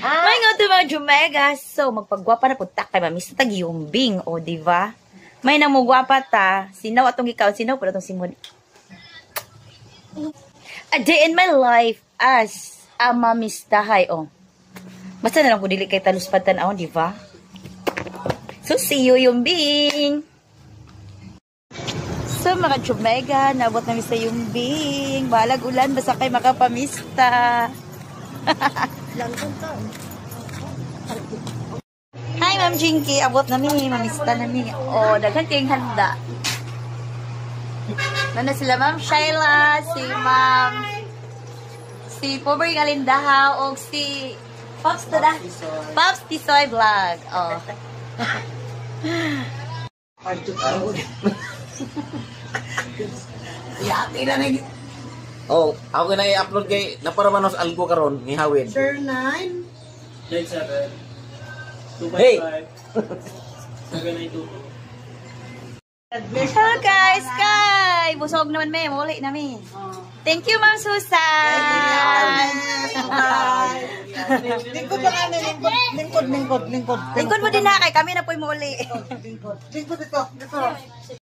May nga ito mga Jumega. So, magpagwapa na po ta kay Mamis Tag Yumbing. O, diba? May namugwapa ta. Sinaw atong ikaw. Sinaw po atong simon. A day in my life as a Mamis Tahay. O. Basta na lang ko dili kay taluspad tan-aw, diba? So, see you Yumbing. So, mga Jumega, nabot namin sa Yumbing. Balag ulan, basta kay makapamista. Hi, Ma'am Jinky. Abot namin, mamista namin. Oh, daghan kayong handa. Nana sila, Ma'am Shaila, si Pobre Galindaha, o si Pops Tada. Pops Tisoy Vlog. Oh. Yati na na. Oh, ako na i-upload kay naparamanos algo karon ni Hawid. Sir 9. Jade 7. 2.5. Hey! 792. Hello guys, Sky! Busog naman may, muli namin. Thank you, Ma'am Susan! Lingkod ba nga lingkod. Lingkod mo din na kay kami na po'y muli. Lingkod ito.